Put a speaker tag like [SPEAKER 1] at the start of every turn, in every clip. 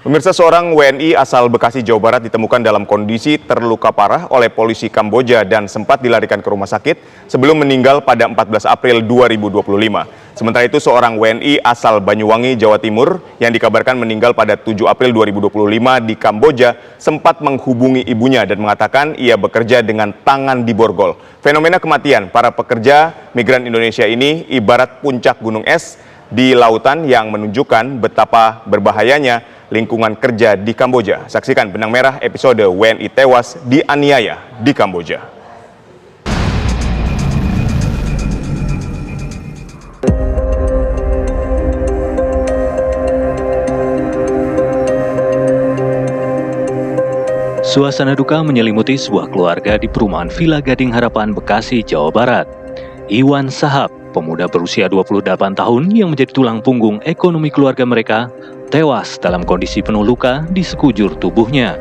[SPEAKER 1] Pemirsa, seorang WNI asal Bekasi, Jawa Barat ditemukan dalam kondisi terluka parah oleh polisi Kamboja dan sempat dilarikan ke rumah sakit sebelum meninggal pada 14 April 2025. Sementara itu, seorang WNI asal Banyuwangi, Jawa Timur yang dikabarkan meninggal pada 7 April 2025 di Kamboja sempat menghubungi ibunya dan mengatakan ia bekerja dengan tangan di borgol. Fenomena kematian para pekerja migran Indonesia ini ibarat puncak gunung es di lautan yang menunjukkan betapa berbahayanya lingkungan kerja di Kamboja. Saksikan Benang Merah episode WNI tewas dianiaya di Kamboja.
[SPEAKER 2] Suasana duka menyelimuti sebuah keluarga di perumahan Villa Gading Harapan, Bekasi, Jawa Barat. Iwan Sahab, pemuda berusia 28 tahun yang menjadi tulang punggung ekonomi keluarga mereka, tewas dalam kondisi penuh luka di sekujur tubuhnya.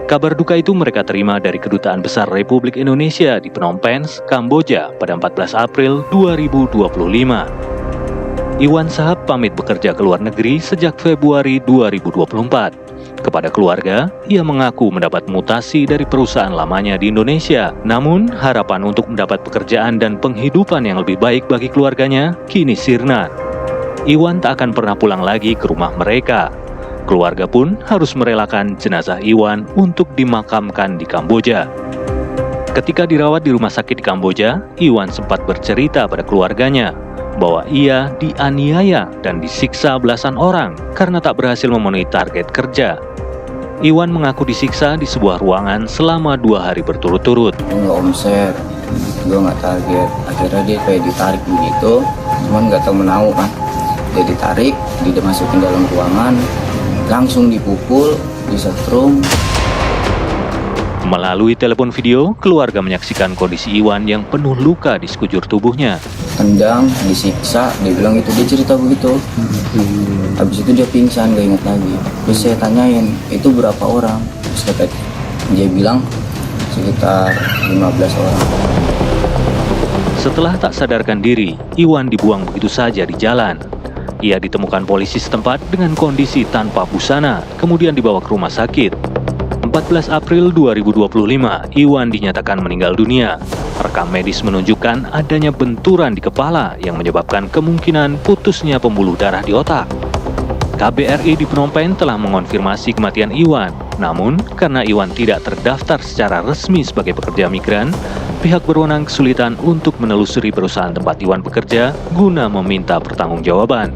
[SPEAKER 2] Kabar duka itu mereka terima dari Kedutaan Besar Republik Indonesia di Phnom Penh, Kamboja pada 14 April 2025. Iwan Sahab pamit bekerja ke luar negeri sejak Februari 2024. Kepada keluarga, ia mengaku mendapat mutasi dari perusahaan lamanya di Indonesia. Namun, harapan untuk mendapat pekerjaan dan penghidupan yang lebih baik bagi keluarganya kini sirna. Iwan tak akan pernah pulang lagi ke rumah mereka. Keluarga pun harus merelakan jenazah Iwan untuk dimakamkan di Kamboja. Ketika dirawat di rumah sakit di Kamboja, Iwan sempat bercerita pada keluarganya bahwa ia dianiaya dan disiksa belasan orang karena tak berhasil memenuhi target kerja. Iwan mengaku disiksa di sebuah ruangan selama 2 hari berturut-turut.
[SPEAKER 3] Nggak omset, gue nggak target. Akhirnya dia kayak ditarik begitu, cuman nggak tahu menau kan. Dia ditarik, dia masukin dalam ruangan, langsung dipukul, disetrum.
[SPEAKER 2] Melalui telepon video, keluarga menyaksikan kondisi Iwan yang penuh luka di sekujur tubuhnya.
[SPEAKER 3] Tendang, disiksa, dia bilang itu, dia cerita begitu. Habis itu dia pingsan, gak ingat lagi. Terus saya tanyain, itu berapa orang? Terus dia bilang sekitar 15 orang.
[SPEAKER 2] Setelah tak sadarkan diri, Iwan dibuang begitu saja di jalan. Ia ditemukan polisi setempat dengan kondisi tanpa busana, kemudian dibawa ke rumah sakit. 14 April 2025, Iwan dinyatakan meninggal dunia. Rekam medis menunjukkan adanya benturan di kepala yang menyebabkan kemungkinan putusnya pembuluh darah di otak. KBRI di Phnom Penh telah mengonfirmasi kematian Iwan. Namun, karena Iwan tidak terdaftar secara resmi sebagai pekerja migran, pihak berwenang kesulitan untuk menelusuri perusahaan tempat Iwan bekerja guna meminta pertanggungjawaban.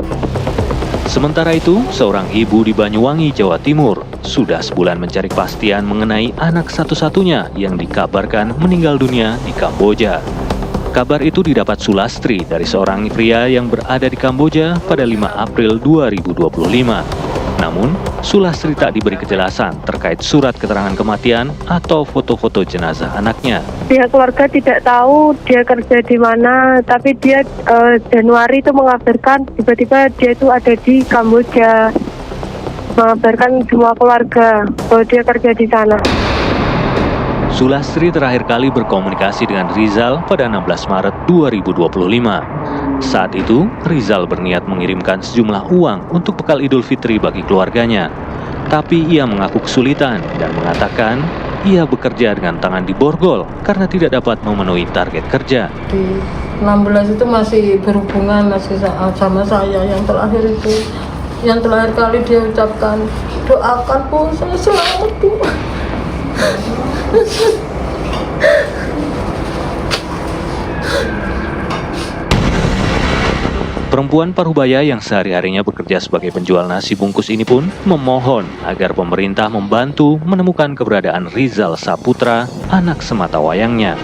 [SPEAKER 2] Sementara itu, seorang ibu di Banyuwangi, Jawa Timur, sudah sebulan mencari kepastian mengenai anak satu-satunya yang dikabarkan meninggal dunia di Kamboja. Kabar itu didapat Sulastri dari seorang pria yang berada di Kamboja pada 5 April 2025. Namun, Sulastri tak diberi kejelasan terkait surat keterangan kematian atau foto-foto jenazah anaknya.
[SPEAKER 4] Pihak keluarga tidak tahu dia kerja di mana, tapi dia Januari itu mengabarkan tiba-tiba dia itu ada di Kamboja. Mengabarkan semua keluarga bahwa dia kerja di sana.
[SPEAKER 2] Sulastri terakhir kali berkomunikasi dengan Rizal pada 16 Maret 2025. Saat itu, Rizal berniat mengirimkan sejumlah uang untuk bekal Idul Fitri bagi keluarganya. Tapi ia mengaku kesulitan dan mengatakan ia bekerja dengan tangan di borgol karena tidak dapat memenuhi target kerja.
[SPEAKER 5] Di 16 itu masih berhubungan masih sama saya. Yang terakhir itu, yang terakhir kali dia ucapkan, doakan Bu, saya selamat Bu.
[SPEAKER 2] Perempuan parubaya yang sehari-harinya bekerja sebagai penjual nasi bungkus ini pun memohon agar pemerintah membantu menemukan keberadaan Rizal Saputra, anak sematawayangnya.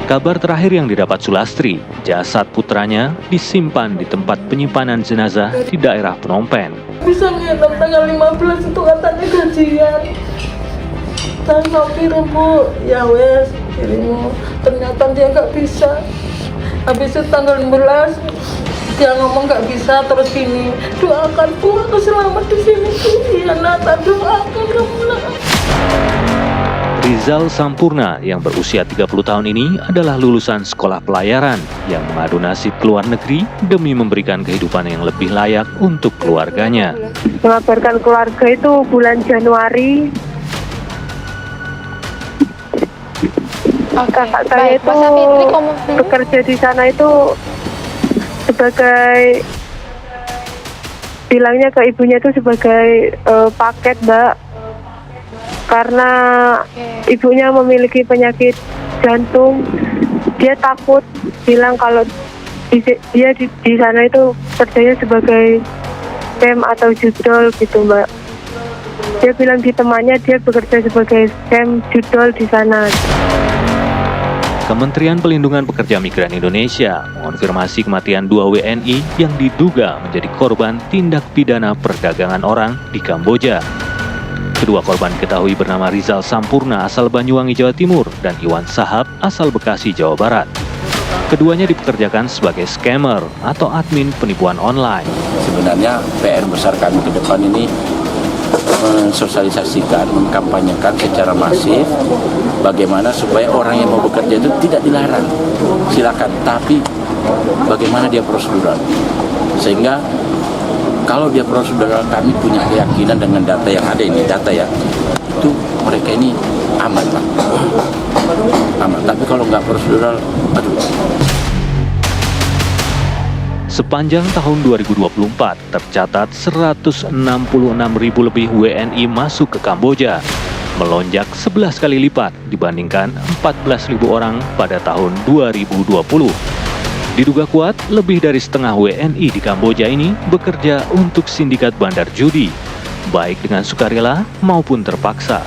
[SPEAKER 2] Kabar terakhir yang didapat Sulastri, jasad putranya disimpan di tempat penyimpanan jenazah di daerah Phnom Penh.
[SPEAKER 5] Bisa ngirim tanggal 15 itu katanya gajian. Saya mau kirim Bu, ya wes kirim. Ternyata dia nggak bisa. Habis itu tanggal 16 dia ngomong nggak bisa, terus gini, doakan Bu aku selamat di sini Bu. Iya nak, tak doakan kamu nak.
[SPEAKER 2] Rizal Sampurna yang berusia 30 tahun ini adalah lulusan sekolah pelayaran yang mengadu nasib ke luar negeri demi memberikan kehidupan yang lebih layak untuk keluarganya.
[SPEAKER 4] Mengabarkan keluarga itu bulan Januari. Kakak saya
[SPEAKER 6] Baik,
[SPEAKER 4] itu
[SPEAKER 6] Mas Fitri,
[SPEAKER 4] bekerja di sana itu sebagai, bilangnya ke ibunya itu sebagai paket, Mbak. Karena ibunya memiliki penyakit jantung, dia takut, bilang kalau dia di sana itu kerjanya sebagai scam atau judol gitu, Mbak. Dia bilang di temannya dia bekerja sebagai scam judol di sana.
[SPEAKER 2] Kementerian Pelindungan Pekerja Migran Indonesia mengonfirmasi kematian 2 WNI yang diduga menjadi korban tindak pidana perdagangan orang di Kamboja. Kedua korban diketahui bernama Rizal Sampurna asal Banyuwangi, Jawa Timur, dan Iwan Sahab asal Bekasi, Jawa Barat. Keduanya dipekerjakan sebagai scammer atau admin penipuan online.
[SPEAKER 7] Sebenarnya PR besar kami ke depan ini mensosialisasikan, mengkampanyekan secara masif bagaimana supaya orang yang mau bekerja itu tidak dilarang, silakan, tapi bagaimana dia prosedural, sehingga kalau dia prosedural, kami punya keyakinan dengan data yang ada ini, data ya, itu mereka ini aman lah, aman. Tapi kalau nggak prosedural, aduh.
[SPEAKER 2] Sepanjang tahun 2024, tercatat 166.000 lebih WNI masuk ke Kamboja, melonjak 11 kali lipat dibandingkan 14.000 orang pada tahun 2020. Diduga kuat, lebih dari setengah WNI di Kamboja ini bekerja untuk sindikat bandar judi, baik dengan sukarela maupun terpaksa.